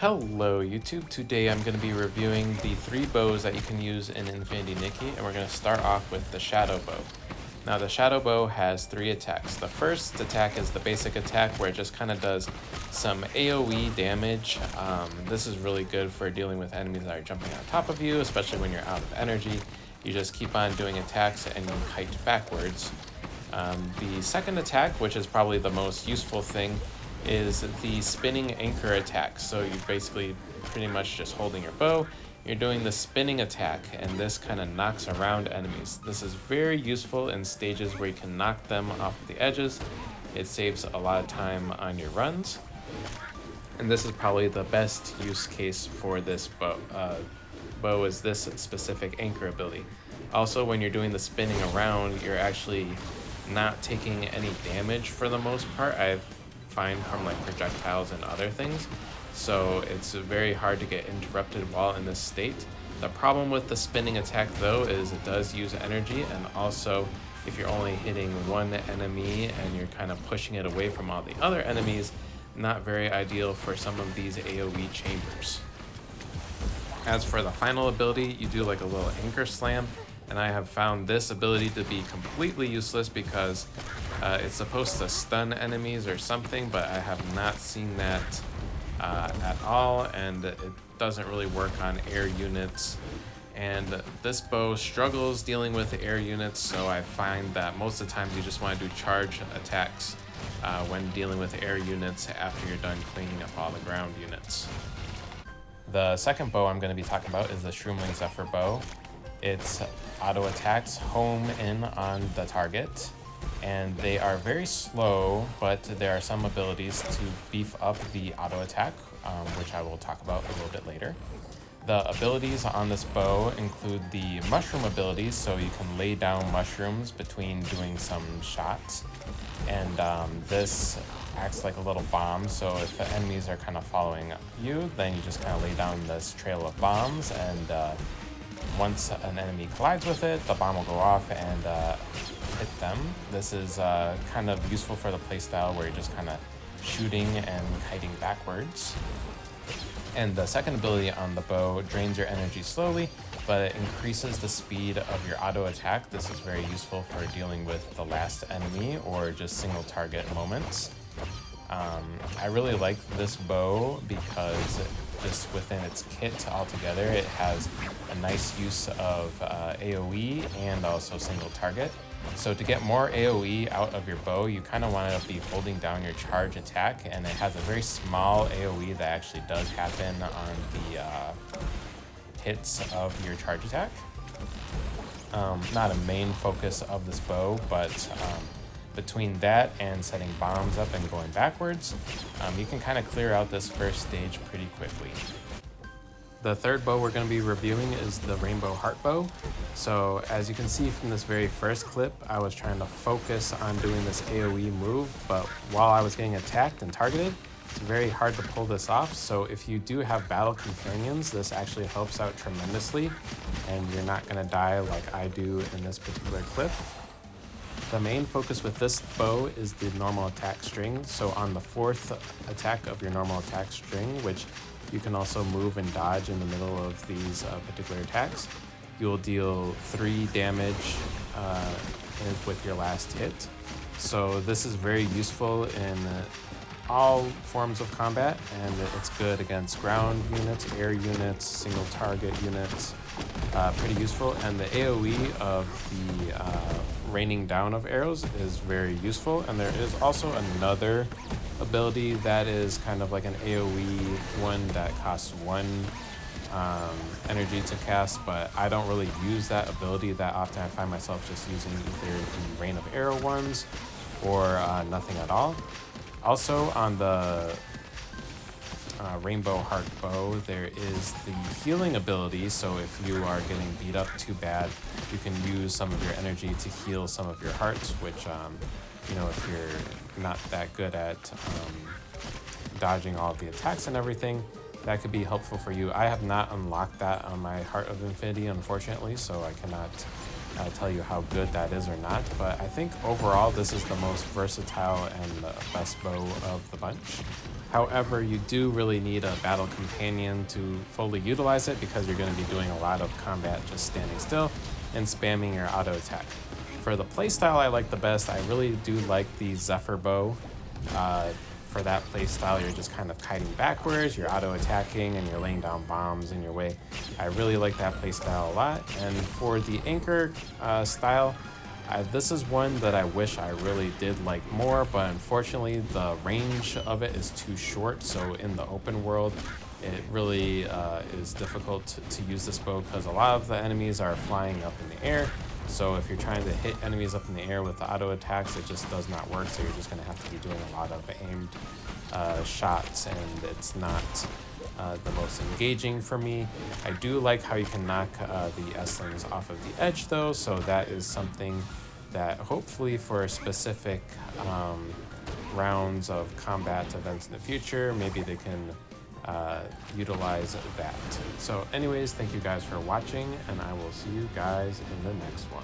Hello YouTube, today I'm going to be reviewing the 3 bows that you can use in Infinity Nikki, and we're going to start off with the Shadow Bow. Now the Shadow Bow has 3 attacks. The first attack is the basic attack where it just kind of does some AoE damage. This is really good for dealing with enemies that are jumping on top of you, especially when you're out of energy. You just keep on doing attacks and you kite backwards. The second attack, which is probably the most useful thing, is the spinning anchor attack. So you're basically pretty much just holding your bow, you're doing the spinning attack, and this kind of knocks around enemies. This is very useful in stages where you can knock them off the edges. It saves a lot of time on your runs, and this is probably the best use case for this bow is this specific anchor ability. Also, when you're doing the spinning around, you're actually not taking any damage for the most part. I've find from like projectiles and other things, so it's very hard to get interrupted while in this state. The problem with the spinning attack though is it does use energy, and also if you're only hitting one enemy and you're kind of pushing it away from all the other enemies, not very ideal for some of these AoE chambers. As for the final ability, you do like a little anchor slam, and I have found this ability to be completely useless because it's supposed to stun enemies or something, but I have not seen that at all, and it doesn't really work on air units. And this bow struggles dealing with air units, so I find that most of the times you just want to do charge attacks when dealing with air units after you're done cleaning up all the ground units. The second bow I'm going to be talking about is the Shroomling Zephyr bow. Its auto attacks home in on the target, and they are very slow, but there are some abilities to beef up the auto attack, which I will talk about a little bit later. The abilities on this bow include the mushroom abilities, so you can lay down mushrooms between doing some shots, and this acts like a little bomb, so if the enemies are kind of following you, then you just kind of lay down this trail of bombs, and once an enemy collides with it, the bomb will go off and hit them. This is kind of useful for the playstyle where you're just kind of shooting and kiting backwards. And the second ability on the bow drains your energy slowly, but it increases the speed of your auto attack. This is very useful for dealing with the last enemy or just single target moments. I really like this bow because just within its kit altogether, it has a nice use of AoE and also single target. So to get more AoE out of your bow, you kind of want to be holding down your charge attack, and it has a very small AoE that actually does happen on the hits of your charge attack. Not a main focus of this bow, but between that and setting bombs up and going backwards, you can kind of clear out this first stage pretty quickly. The third bow we're going to be reviewing is the Rainbow Heart Bow. So as you can see from this very first clip, I was trying to focus on doing this AoE move, but while I was getting attacked and targeted, it's very hard to pull this off. So if you do have battle companions, this actually helps out tremendously, and you're not going to die like I do in this particular clip. The main focus with this bow is the normal attack string. So on the fourth attack of your normal attack string, which you can also move and dodge in the middle of these particular attacks, you'll deal 3 damage with your last hit. So this is very useful in all forms of combat, and it's good against ground units, air units, single target units. Pretty useful, and the AoE of the raining down of arrows is very useful. And there is also another ability that is kind of like an AoE one that costs 1 energy to cast, but I don't really use that ability that often. I find myself just using either the rain of arrow ones or nothing at all. Also on the Rainbow Heart Bow, there is the healing ability, so if you are getting beat up too bad, you can use some of your energy to heal some of your hearts, which you know, if you're not that good at dodging all of the attacks and everything, that could be helpful for you. I have not unlocked that on my Heart of Infinity, unfortunately, so I cannot tell you how good that is or not, but I think overall this is the most versatile and the best bow of the bunch. However, you do really need a battle companion to fully utilize it because you're going to be doing a lot of combat just standing still and spamming your auto attack. For the playstyle I like the best, I really do like the Zephyr bow. For that playstyle, you're just kind of kiting backwards, you're auto attacking, and you're laying down bombs in your way. I really like that playstyle a lot. And for the anchor style, this is one that I wish I really did like more, but unfortunately the range of it is too short. So in the open world, it really is difficult to use this bow because a lot of the enemies are flying up in the air. So if you're trying to hit enemies up in the air with the auto attacks, it just does not work. So you're just going to have to be doing a lot of aimed shots, and it's not the most engaging for me. I do like how you can knock the S-lings off of the edge though, so that is something that hopefully for specific rounds of combat events in the future, maybe they can utilize that. So anyways, thank you guys for watching, and I will see you guys in the next one.